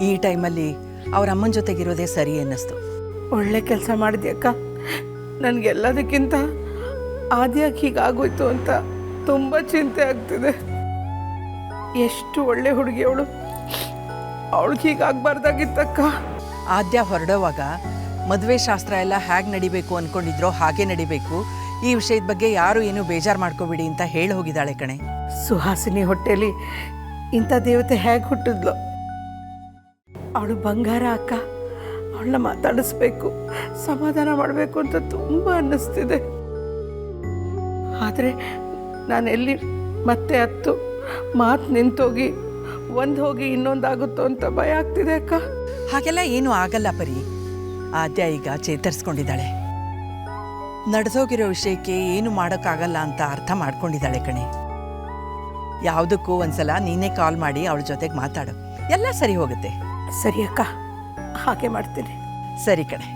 ಈ ಟೈಮಲ್ಲಿ ಅವ್ರ ಅಮ್ಮನ ಜೊತೆಗಿರೋದೇ ಸರಿ ಅನ್ನಿಸ್ತು. ಒಳ್ಳೆ ಕೆಲಸ ಮಾಡಿದ್ಯಕ್ಕ. ನನಗೆಲ್ಲದಕ್ಕಿಂತ ಆದ್ಯಾಕೆ ಹೀಗಾಗೋಯ್ತು ಅಂತ ತುಂಬ ಚಿಂತೆ ಆಗ್ತಿದೆ. ಎಷ್ಟು ಒಳ್ಳೆ ಹುಡುಗಿ ಅವಳು, ಅವಳಿಗೆ ಹೀಗಾಗಬಾರ್ದಾಗಿತ್ತಕ್ಕ. ಆದ್ಯ ಹೊರಡೋವಾಗ ಮದುವೆ ಶಾಸ್ತ್ರ ಎಲ್ಲ ಹೇಗೆ ನಡಿಬೇಕು ಅಂದ್ಕೊಂಡಿದ್ರೋ ಹಾಗೆ ನಡಿಬೇಕು, ಈ ವಿಷಯದ ಬಗ್ಗೆ ಯಾರು ಏನು ಬೇಜಾರು ಮಾಡ್ಕೋಬಿಡಿ ಅಂತ ಹೇಳಿ ಹೋಗಿದ್ದಾಳೆ ಕಣೆ. ಸುಹಾಸಿನಿ ಹೊಟ್ಟೆಲಿ ಇಂಥ ದೇವತೆ ಹೇಗೆ ಹುಟ್ಟಿದ್ಲು. ಅವಳು ಬಂಗಾರ ಅಕ್ಕ. ಅವಳನ್ನ ಮಾತಾಡಿಸ್ಬೇಕು, ಸಮಾಧಾನ ಮಾಡಬೇಕು ಅಂತ ತುಂಬ ಅನ್ನಿಸ್ತಿದೆ. ಆದರೆ ನಾನೆಲ್ಲಿ ಮತ್ತೆ ಹತ್ತು ಮಾತು ನಿಂತೋಗಿ ಒಂದು ಹೋಗಿ ಇನ್ನೊಂದಾಗುತ್ತೋ ಅಂತ ಭಯ ಆಗ್ತಿದೆ ಅಕ್ಕ. ಹಾಗೆಲ್ಲ ಏನೂ ಆಗಲ್ಲ ಪರಿ. ಆದ್ಯ ಈಗ ಚೇತರಿಸ್ಕೊಂಡಿದ್ದಾಳೆ. ನಡೆದೋಗಿರೋ ವಿಷಯಕ್ಕೆ ಏನು ಮಾಡೋಕ್ಕಾಗಲ್ಲ ಅಂತ ಅರ್ಥ ಮಾಡ್ಕೊಂಡಿದ್ದಾಳೆ ಕಣೆ. ಯಾವುದಕ್ಕೂ ಒಂದ್ಸಲ ನೀನೇ ಕಾಲ್ ಮಾಡಿ ಅವಳ ಜೊತೆಗೆ ಮಾತಾಡು, ಎಲ್ಲ ಸರಿ ಹೋಗುತ್ತೆ. ಸರಿ ಅಕ್ಕ, ಹಾಗೆ ಮಾಡ್ತೀನಿ. ಸರಿ ಕಣೆ.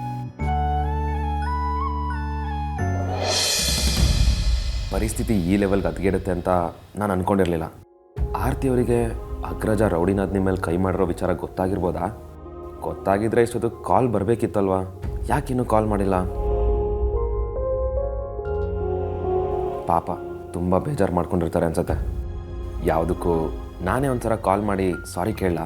ಪರಿಸ್ಥಿತಿ ಈ ಲೆವೆಲ್ಗೆ ಹದಗೆಡುತ್ತೆ ಅಂತ ನಾನು ಅಂದ್ಕೊಂಡಿರಲಿಲ್ಲ. ಆರ್ತಿಯವರಿಗೆ ಅಗ್ರಜ ರೌಡಿನಾದ್ನಿ ಮೇಲೆ ಕೈ ಮಾಡಿರೋ ವಿಚಾರ ಗೊತ್ತಾಗಿರ್ಬೋದಾ? ಗೊತ್ತಾಗಿದ್ರೆ ಇಷ್ಟೊತ್ತು ಕಾಲ್ ಬರಬೇಕಿತ್ತಲ್ವಾ? ಯಾಕಿನ್ನೂ ಕಾಲ್ ಮಾಡಿಲ್ಲ? ಪಾಪ ತುಂಬ ಬೇಜಾರು ಮಾಡ್ಕೊಂಡಿರ್ತಾರೆ ಅನ್ಸತ್ತೆ. ಯಾವುದಕ್ಕೂ ನಾನೇ ಒಂಥರ ಕಾಲ್ ಮಾಡಿ ಸಾರಿ ಕೇಳಲ್ಲ.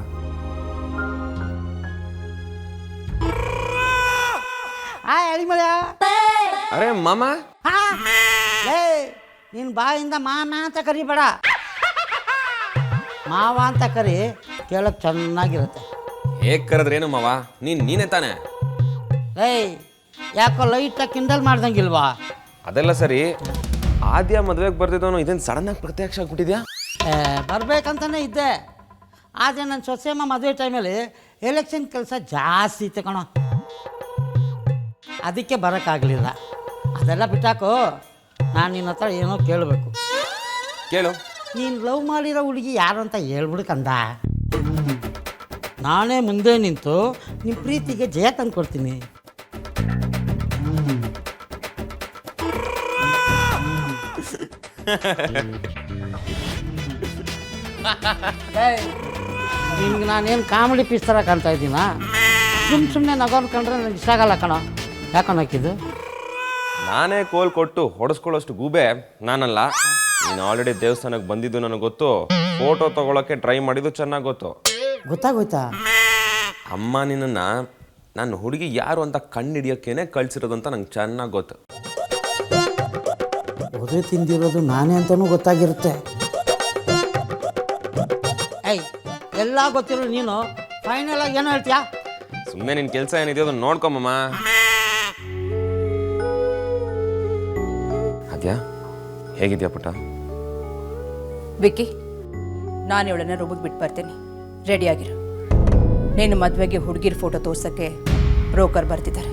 ಅರೆ ಮಾಮ, ನಿನ್ನ ಬಾಯಿಂದ ಮಾಮ ಅಂತ ಕರಿಬೇಡ, ಮಾವ ಅಂತ ಕರಿ, ಕೇಳಕ್ಕೆ ಚೆನ್ನಾಗಿರುತ್ತೆ. ಹೇಗೆ ಕರೆದ್ರೇನು ಮಾವ? ನೀನೇ ತಾನೆ? ಏಯ್, ಯಾಕೋ ಲೈಟಾಗಿ ಕಿಂಡಲ್ ಮಾಡ್ದಂಗಿಲ್ವಾ? ಅದೆಲ್ಲ ಸರಿ. ಆದ್ಯ ಮದುವೆಗೆ ಬರ್ತಿದ್ದವನು ಇದೇನು ಸಡನ್ನಾಗಿ ಪ್ರತ್ಯಕ್ಷ ಆಗ್ಬಿಟ್ಟಿದ್ಯಾ? ಬರ್ಬೇಕಂತಲೇ ಇದ್ದೆ. ಆದರೆ ನನ್ನ ಸೊಸೆಯಮ್ಮ ಮದುವೆ ಟೈಮಲ್ಲಿ ಎಲೆಕ್ಷನ್ ಕೆಲಸ ಜಾಸ್ತಿ ಇತ್ತು ಕಣೋ, ಅದಕ್ಕೆ ಬರೋಕ್ಕಾಗಲಿಲ್ಲ. ಅದೆಲ್ಲ ಬಿಟ್ಟಾಕೋ, ನಾನು ನಿನ್ನ ಹತ್ರ ಏನೋ ಕೇಳಬೇಕು. ಕೇಳು. ನೀನು ಲವ್ ಮಾಡಿರೋ ಹುಡುಗಿ ಯಾರು ಅಂತ ಹೇಳ್ಬಿಡ್ಕಂದ. ನಾನೇ ಮುಂದೆ ನಿಂತು ನಿಮ್ಮ ಪ್ರೀತಿಗೆ ಜಯ ತಂದು ಕೊಡ್ತೀನಿ. ನಿಮ್ಗೆ ನಾನೇನು ಕಾಮಿಡಿ ಪೀಸ್ ಥರ ಕಾಣ್ತಾ ಇದ್ದೀನ? ಸುಮ್ಮನೆ ನಗೋನ್ ಕಂಡ್ರೆ ನನಗೆ ಇಷ್ಟ ಆಗಲ್ಲ ಕಣೋ. ಯಾಕೋ ಹಾಕಿದ್ದು? ನಾನೇ ಕೋಲ್ ಕೊಟ್ಟು ಹೊಡೆಸ್ಕೊಳ್ಳೋಷ್ಟು ಗೂಬೆ ನಾನಲ್ಲ. ನೀನು ಆಲ್ರೆಡಿ ದೇವಸ್ಥಾನಕ್ಕೆ ಬಂದಿದ್ದು ನನಗೆ ಗೊತ್ತು. ಫೋಟೋ ತಗೊಳಕ್ಕೆ ಟ್ರೈ ಮಾಡಿದ್ದು ಚೆನ್ನಾಗಿ ಗೊತ್ತು. ಗೊತ್ತಾಗೋಯ್ತಾ? ಅಮ್ಮ ನಿನ್ನನ್ನು ನನ್ನ ಹುಡುಗಿ ಯಾರು ಅಂತ ಕಂಡು ಹಿಡಿಯೋಕ್ಕೇನೆ ಕಳ್ಸಿರೋದು ಅಂತ ನಂಗೆ ಚೆನ್ನಾಗಿ ಗೊತ್ತು. ಒದೆ ತಿಂದಿರೋದು ನಾನೇ ಅಂತಲೂ ಗೊತ್ತಾಗಿರುತ್ತೆ. ಏಯ್, ಎಲ್ಲ ಗೊತ್ತಿರೋ ನೀನು ಫೈನಲ್ ಆಗಿ ಏನು ಹೇಳ್ತೀಯಾ? ಸುಮ್ಮನೆ ನಿನ್ನ ಕೆಲಸ ಏನಿದೆಯೋ ಅದನ್ನು ನೋಡ್ಕೊಮ್ಮ. ಅದ್ಯಾ, ಹೇಗಿದ್ಯಾ ಪುಟ್ಟ? ವಿಕ್ಕಿ, ನಾನು ಇವಳನ್ನ ರೂಮಿಗೆ ಬಿಟ್ಟು ಬರ್ತೀನಿ, ರೆಡಿಯಾಗಿರು. ನೀನು ಮದುವೆಗೆ ಹುಡುಗಿರ ಫೋಟೋ ತೋರ್ಸೋಕ್ಕೆ ಬ್ರೋಕರ್ ಬರ್ತಿದ್ದಾರೆ.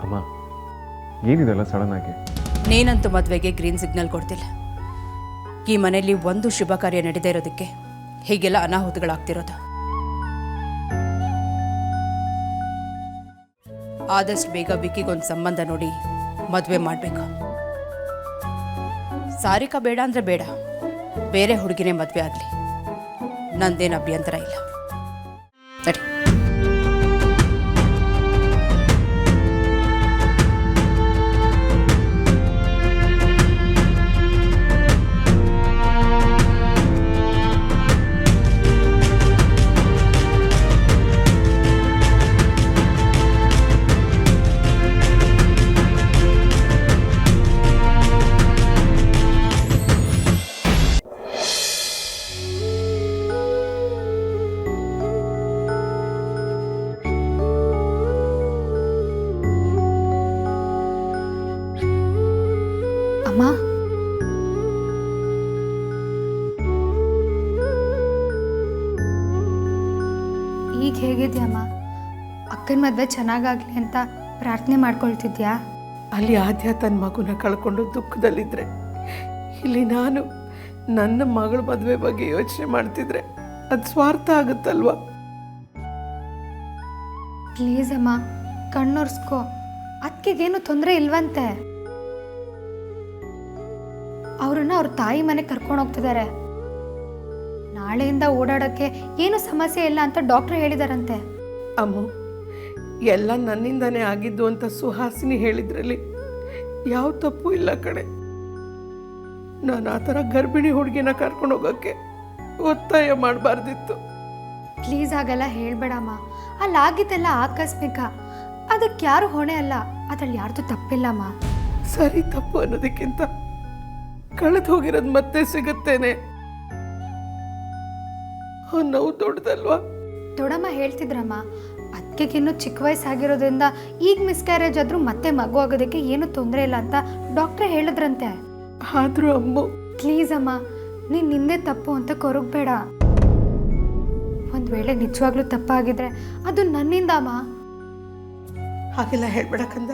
ಅಮ್ಮ, ಏನಿದೆಲ್ಲ ಸಡನ್ ಆಗಿ? ನೀನಂತೂ ಮದುವೆಗೆ ಗ್ರೀನ್ ಸಿಗ್ನಲ್ ಕೊಡ್ತಿಲ್ಲ. ಈ ಮನೆಯಲ್ಲಿ ಒಂದು ಶುಭ ಕಾರ್ಯ ನಡೀದೇ ಇರೋದಕ್ಕೆ ಹೀಗೆಲ್ಲ ಅನಾಹುತಗಳಾಗ್ತಿರೋದು. ಆದಷ್ಟು ಬೇಗ ವಿಕ್ಕಿಗೊಂದು ಸಂಬಂಧ ನೋಡಿ ಮದುವೆ ಮಾಡಬೇಕು. ಸಾರಿಕಾ ಬೇಡ ಅಂದರೆ ಬೇಡ, ಬೇರೆ ಹುಡುಗಿನೇ ಮದುವೆ ಆಗಲಿ, ನಂದೇನು ಅಭ್ಯಂತರ ಇಲ್ಲ. ಸರಿ. ಅಮ್ಮ, ಈಗ ಹೇಗಿದ್ಯಮ್ಮ? ಅಕ್ಕನ ಮದುವೆ ಚೆನ್ನಾಗಾಗಲಿ ಅಂತ ಪ್ರಾರ್ಥನೆ ಮಾಡ್ಕೊಳ್ತಿದ್ಯಾ? ಅಲ್ಲಿ ಆದ್ಯ ತನ್ನ ಮಗುನ ಕಳ್ಕೊಂಡು ದುಃಖದಲ್ಲಿದ್ದರೆ, ಇಲ್ಲಿ ನಾನು ನನ್ನ ಮಗಳ ಮದುವೆ ಬಗ್ಗೆ ಯೋಚನೆ ಮಾಡ್ತಿದ್ರೆ ಅದು ಸ್ವಾರ್ಥ ಆಗುತ್ತಲ್ವ? ಪ್ಲೀಸ್ ಅಮ್ಮ, ಕಣ್ಣೊರ್ಸ್ಕೋ. ಅದಕ್ಕೆಗೇನು ತೊಂದರೆ ಇಲ್ವಂತೆ. ಅವ್ರನ್ನ ಅವ್ರ ತಾಯಿ ಮನೆಗೆ ಕರ್ಕೊಂಡು ಹೋಗ್ತಿದ್ದಾರೆ. ನಾಳೆಯಿಂದ ಓಡಾಡೋಕ್ಕೆ ಏನು ಸಮಸ್ಯೆ ಇಲ್ಲ ಅಂತ ಡಾಕ್ಟ್ರ್ ಹೇಳಿದಾರಂತೆ. ಅಮ್ಮು, ಎಲ್ಲ ನನ್ನಿಂದಾನೇ ಆಗಿದ್ದು ಅಂತ ಸುಹಾಸಿನಿ ಹೇಳಿದ್ರಲ್ಲಿ ಯಾವ ತಪ್ಪು ಇಲ್ಲ ಕಣೆ. ನಾನು ಆ ಥರ ಗರ್ಭಿಣಿ ಹುಡುಗಿನ ಕರ್ಕೊಂಡು ಹೋಗೋಕ್ಕೆ ಒತ್ತಾಯ ಮಾಡಬಾರ್ದಿತ್ತು. ಪ್ಲೀಸ್ ಹಾಗೆಲ್ಲ ಹೇಳ್ಬೇಡಮ್ಮ. ಅಲ್ಲಾಗಿದ್ದೆಲ್ಲ ಆಕಸ್ಮಿಕ, ಅದಕ್ಕೆ ಯಾರು ಹೊಣೆ ಅಲ್ಲ. ಅದ್ರಲ್ಲಿ ಯಾರ್ದು ತಪ್ಪಿಲ್ಲಮ್ಮ. ಸರಿ ತಪ್ಪು ಅನ್ನೋದಕ್ಕಿಂತ ಕಳೆದು ಹೋಗಿರೋದು ಮತ್ತೆ ಸಿಗುತ್ತೇನೆ ಆ ನೋವು ದೊಡ್ಡದಲ್ವಾ? ದೊಡ್ಡಮ್ಮ ಹೇಳ್ತಿದ್ರಮ್ಮ, ಅದಕ್ಕಿನ್ನೂ ಚಿಕ್ಕ ವಯಸ್ಸಾಗಿರೋದ್ರಿಂದ ಈಗ ಮಿಸ್ಕ್ಯಾರೇಜ್ ಆದರೂ ಮತ್ತೆ ಮಗು ಆಗೋದಕ್ಕೆ ಏನು ತೊಂದರೆ ಇಲ್ಲ ಅಂತ ಡಾಕ್ಟ್ರೇ ಹೇಳಿದ್ರಂತೆ. ಆದರೂ ಅಮ್ಮು, ಪ್ಲೀಸ್ ಅಮ್ಮ, ನೀನು ನಿಂದೆ ತಪ್ಪು ಅಂತ ಕೊರಗಬೇಡ. ಒಂದು ವೇಳೆ ನಿಜವಾಗ್ಲೂ ತಪ್ಪಾಗಿದ್ರೆ ಅದು ನನ್ನಿಂದ ಅಮ್ಮ. ಹಾಗೆಲ್ಲ ಹೇಳ್ಬೇಡ ಕಂದ.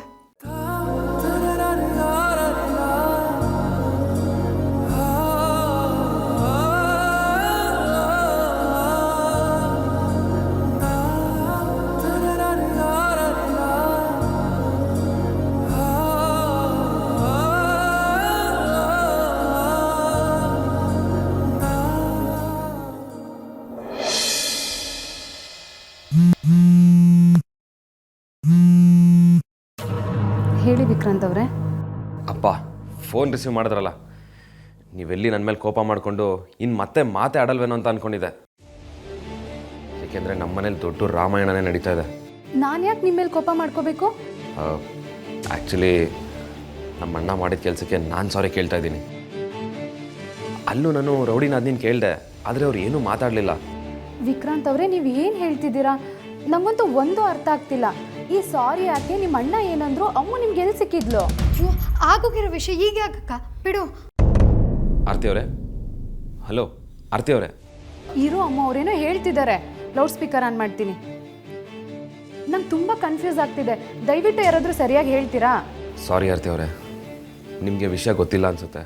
ಹೇಳಿ ವಿಕ್ರಾಂತ್ ಅವರೇ. ಅಪ್ಪ ಫೋನ್ ರಿಸೀವ್ ಮಾಡಿದ್ರಲ್ಲ, ನೀವೆಲ್ಲಿ ನನ್ನ ಮೇಲೆ ಕೋಪ ಮಾಡಿಕೊಂಡು ಇನ್ನು ಮತ್ತೆ ಮಾತೇ ಆಡಲ್ವೇನೋ ಅಂತ ಅಂದ್ಕೊಂಡಿದ್ದೆ. ಏಕೆಂದರೆ ನಮ್ಮ ಮನೇಲಿ ದೊಡ್ಡ ರಾಮಾಯಣನೇ ನಡೀತಾ ಇದೆ. ನಾನು ಯಾಕೆ ನಿಮ್ಮ ಮೇಲೆ ಕೋಪ ಮಾಡ್ಕೋಬೇಕು? ಆ್ಯಕ್ಚುಲಿ ನಮ್ಮ ಅಣ್ಣ ಮಾಡಿದ ಕೆಲಸಕ್ಕೆ ನಾನು ಸಾರಿ ಕೇಳ್ತಾ ಇದ್ದೀನಿ. ಅಲ್ಲೂ ನಾನು ರೌಡಿನ ಅದನ್ನ ಕೇಳಿದೆ, ಆದರೆ ಅವ್ರು ಏನೂ ಮಾತಾಡಲಿಲ್ಲ. ವಿಕ್ರಾಂತ್ ಅವರೇ, ನೀವು ಏನು ಹೇಳ್ತಿದ್ದೀರಾ? ನಮಗಂತೂ ಒಂದು ಅರ್ಥ ಆಗ್ತಿಲ್ಲ. ಈ ಸಾರಿ ಯಾಕೆ? ನಿಮ್ಮ ಅಣ್ಣ ಏನಂದ್ರು? ಅಮ್ಮ ನಿಮ್ಗೆ ಎಲ್ಲಿ ಸಿಕ್ಕಿದ್ಲು? ಅಯ್ಯೋ, ಆಗೋಗಿರೋ ವಿಷಯ ಈಗ ಯಾಕಕ್ಕ? ಬಿಡು. ಆರ್ತಿ ಅವರೇ, ಹಲೋ ಆರ್ತಿ ಅವರೇ. ಇರೋ ಅಮ್ಮ ಅವರೇನೋ ಹೇಳ್ತಿದ್ದಾರೆ. ಲೌಡ್ ಸ್ಪೀಕರ್ ಆನ್ ಮಾಡ್ತೀನಿ. ನಂಗೆ ತುಂಬ ಕನ್ಫ್ಯೂಸ್ ಆಗ್ತಿದೆ. ದಯವಿಟ್ಟು ಯಾರಾದರೂ ಸರಿಯಾಗಿ ಹೇಳ್ತೀರಾ? ಸಾರಿ ಆರ್ತಿ ಅವರೇ, ನಿಮಗೆ ವಿಷಯ ಗೊತ್ತಿಲ್ಲ ಅನಿಸುತ್ತೆ.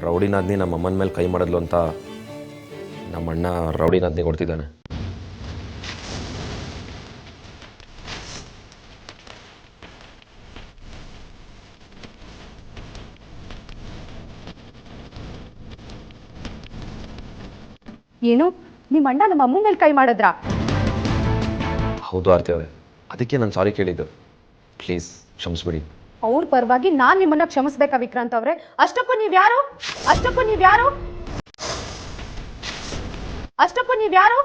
ರೌಡಿನಾದ್ನಿ ನಮ್ಮ ಅಮ್ಮನ ಮೇಲೆ ಕೈ ಮಾಡಿದ್ಲು ಅಂತ ನಮ್ಮ ಅಣ್ಣ ರೌಡಿನಾದ್ನಿ ಕೊಡ್ತಿದ್ದಾನೆ. ಏನು, ನಿಮ್ಮ ಅಣ್ಣ ನಮ್ಮ ಅಮ್ಮನ ಮೇಲೆ ಕೈ ಮಾಡಿದ್ರಾ? ಹೌದು ಆರ್ತಿ ಅವರೇ, ಅದಕ್ಕೆ ನಾನು ಸಾರಿ ಕೇಳಿದ್ದು. ಪ್ಲೀಸ್ ಕ್ಷಮಿಸ್ಬಿಡಿ. ಅವ್ರ ಪರವಾಗಿ ನಾನು ನಿಮ್ಮನ್ನ ಕ್ಷಮಿಸ್ಬೇಕಾ ವಿಕ್ರಾಂತ್ ಅವರೇ? ಅಷ್ಟಕ್ಕೂ ನೀವ್ಯಾರು? ಅಷ್ಟಕ್ಕೂ ನೀವ್ಯಾರು? ಅಷ್ಟಕ್ಕೂ ನೀವ್ಯಾರು?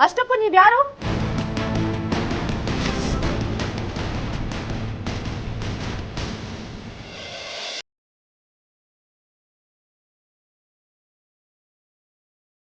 ಅಷ್ಟಕ್ಕೂ ನೀವ್ಯಾರು?